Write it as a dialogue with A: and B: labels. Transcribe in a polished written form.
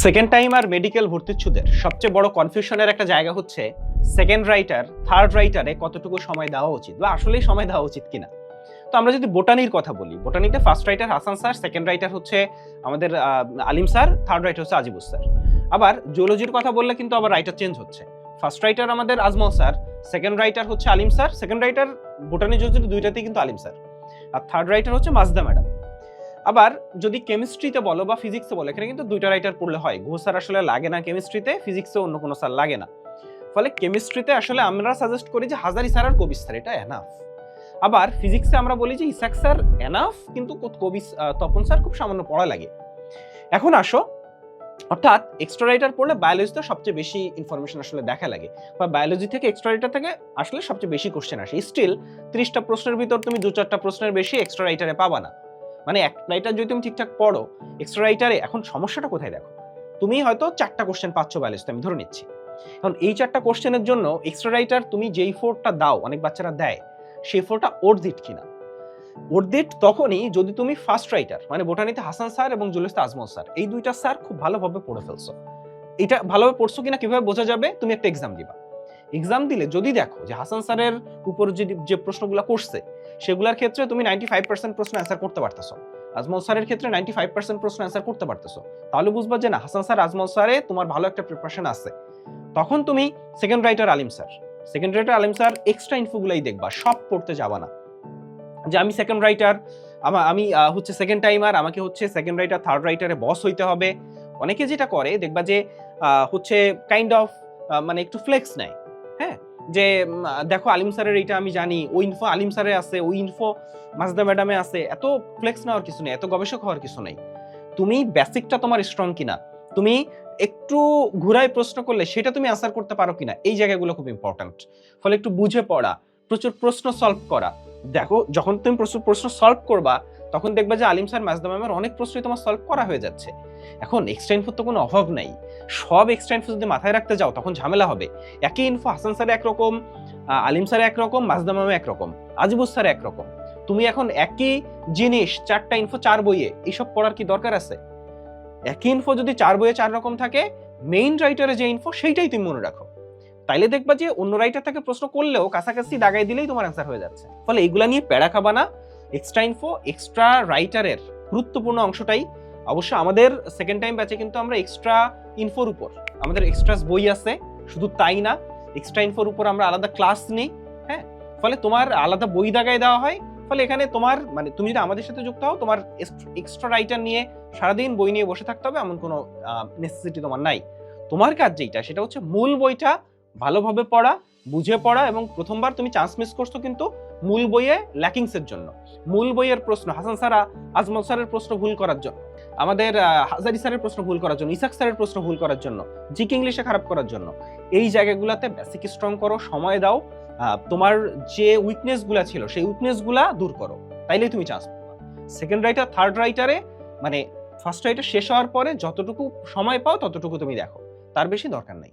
A: Second time আর medical ভর্তিচ্ছুদের সবচেয়ে বড় কনফিউশনের একটা জায়গা হচ্ছে সেকেন্ড রাইটার থার্ড রাইটারে কতটুকু সময় দেওয়া উচিত বা আসলেই সময় দেওয়া উচিত কিনা। তো আমরা যদি বোটানির কথা বলি, বোটানিতে first writer Hasan sir, second writer হচ্ছে আমাদের আলিম স্যার, থার্ড রাইটার হচ্ছে আজিবুস স্যার। আবার জুলজির কথা বললে কিন্তু আবার রাইটার চেঞ্জ হচ্ছে। ফার্স্ট রাইটার আমাদের আজমল স্যার, সেকেন্ড রাইটার হচ্ছে Alim sir, second writer botany zoology দুইটাতেই কিন্তু আলিম স্যার, আর থার্ড রাইটার হচ্ছে মাজদা ম্যাডাম। আবার যদি কেমিস্ট্রিতে বলো বা ফিজিক্সে বলো, এখানে কিন্তু দুইটা রাইটার পড়লে হয়। ঘোষ স্যার আসলে লাগে না কেমিস্ট্রিতে, ফিজিক্সে অন্য কোনো স্যার লাগে না। ফলে কেমিস্ট্রিতে আসলে আমরা সাজেস্ট করি যে হাজারি স্যার আর কবির স্যার, এটা এনাফ। আবার ফিজিক্সে আমরা বলি যে ইসাক স্যার এনাফ, কিন্তু কবি তপন স্যার খুব সামান্য পড়া লাগে। এখন আসো, অর্থাৎ এক্সট্রা রাইটার পড়লে বায়োলজিতে সবচেয়ে বেশি ইনফরমেশন আসলে দেখা লাগে, বা বায়োলজি থেকে এক্সট্রা রাইটার থেকে আসলে সবচেয়ে বেশি কোশ্চেন আসে। স্টিল 30টা প্রশ্নের ভিতর তুমি 2-4টা প্রশ্নের বেশি এক্সট্রা রাইটারে পাবা না। মানে এক রাইটার যদি তুমি ঠিকঠাক পড়ো, এক্সট্রা রাইটারে এখন সমস্যাটা কোথায় দেখো, তুমি হয়তো 4টা কোশ্চেন পাচ্ছ বায়োলজিতে, আমি ধরে নিচ্ছি। এখন এই 4টা কোশ্চেনের জন্য এক্সট্রা রাইটার তুমি যেই ফোরটা দাও, অনেক বাচ্চারা দেয়, সেই ফোরটা অর্ধিট কিনা। অর্ধিট তখনই যদি তুমি ফার্স্ট রাইটার মানে বোটানিতে হাসান স্যার এবং জুলজিতে আজমল স্যার, এই দুইটা স্যার খুব ভালোভাবে পড়ে ফেলছো। এটা ভালোভাবে পড়ছো কিনা কিভাবে বোঝা যাবে, তুমি একটা এক্সাম দিবা। এক্সাম দিলে যদি দেখো যে হাসান স্যারের উপর যে প্রশ্নগুলো করছে সেগুলোর ক্ষেত্রে তুমি 95% প্রশ্ন অ্যান্সার করতে পারতেছো, আজমল স্যারের ক্ষেত্রে 95% প্রশ্ন অ্যান্সার করতে পারতেছো, তাহলে বুঝবা যে না, হাসান স্যার আজমল স্যারে তোমার ভালো একটা প্রিপারেশন আছে। তখন তুমি সেকেন্ড রাইটার আলিম স্যার এক্সট্রা ইনফোগুলাই দেখবা, সব পড়তে যাবা না। যে আমি সেকেন্ড রাইটার, আমি হচ্ছে সেকেন্ড টাইমার, আমাকে হচ্ছে সেকেন্ড রাইটার থার্ড রাইটারে বস হইতে হবে। অনেকে যেটা করে দেখবা যে হচ্ছে কাইন্ড অফ মানে একটু ফ্লেক্স নেয়। হ্যাঁ, যে দেখো আলিম স্যারের এইটা আমি জানি, ওই ইনফো আলিম স্যারে আছে, ওই ইনফো মাজদা ম্যাডামে আছে। এত ফ্লেক্স নেওয়ার কিছু নেই, এত গবেষক হওয়ার কিছু নেই। তুমি বেসিকটা তোমার স্ট্রং কিনা, তুমি একটু ঘুরায় প্রশ্ন করলে সেটা তুমি আনসার করতে পারো কিনা, এই জায়গাগুলো খুব ইম্পর্ট্যান্ট। ফলে একটু বুঝে পড়া, প্রচুর প্রশ্ন সলভ করা। দেখো যখন তুমি প্রচুর প্রশ্ন সলভ করবা, তখন দেখবা যে আলিম স্যার মাজদা ম্যামের অনেক প্রশ্নই তোমার সলভ করা হয়ে যাচ্ছে। এখন এক্সট্রা ইনফোর তো কোনো অভাব নাই, সব এক্সট্রা ইনফো যদি মাথায় রাখতে যাও তখন ঝামেলা হবে। একই ইনফো হাসান স্যার একরকম, আলিম স্যার একরকম, মাজদা ম্যামে একরকম, আজিবুস স্যার একরকম। তুমি এখন একই জিনিস 4টা ইনফো 4 বইয়ে, এইসব পড়ার কি দরকার আছে? একই ইনফো যদি 4 বইয়ে 4 রকম থাকে, মেইন রাইটারে যে ইনফো সেইটাই তুমি মনে রাখো। তাইলে দেখবা যে অন্য রাইটার থেকে প্রশ্ন করলেও কাছাকাছি দাগাই দিলেই তোমার অ্যান্সার হয়ে যাচ্ছে। ফলে এইগুলা নিয়ে প্যারা খাবা না। এক্সট্রা ইনফো, এক্সট্রা রাইটারের গুরুত্বপূর্ণ অংশটাই। অবশ্য আমাদের সেকেন্ড টাইম ব্যাচে কিন্তু আমরা এক্সট্রা ইনফোর উপর আমাদের এক্সট্রাস বই আছে, শুধু তাই না, এক্সট্রা ইনফোর উপর আমরা আলাদা ক্লাস নিই। হ্যাঁ, ফলে তোমার আলাদা বই দাগাই দেওয়া হয়। ফলে এখানে তোমার মানে তুমি যদি আমাদের সাথে যুক্ত হও, তোমার এক্সট্রা রাইটার নিয়ে সারাদিন বই নিয়ে বসে থাকতে হবে এমন কোনো নেসেসিটি তোমার নাই। তোমার কাজ যেটা, সেটা হচ্ছে মূল বইটা ভালোভাবে পড়া, বুঝে পড়া। এবং প্রথমবার তুমি চান্স মিস করছো কিন্তু মূল বইয়ে ল্যাকিংসের জন্য, মূল বইয়ের প্রশ্ন হাসান স্যার আজমল স্যারের প্রশ্ন ভুল করার জন্য, আমাদের হাজারি স্যারের প্রশ্ন ভুল করার জন্য, ইসাক স্যারের প্রশ্ন ভুল করার জন্য, জিকে ইংলিশে খারাপ করার জন্য। এই জায়গাগুলোতে বেসিক স্ট্রং করো, সময় দাও, তোমার যে উইকনেসগুলো ছিল সেই উইকনেসগুলো দূর করো, তাইলেই তুমি চান্স পাবা। সেকেন্ড রাইটার থার্ড রাইটারে মানে ফার্স্ট রাইটার শেষ হওয়ার পরে যতটুকু সময় পাও ততটুকু তুমি দেখো, তার বেশি দরকার নাই।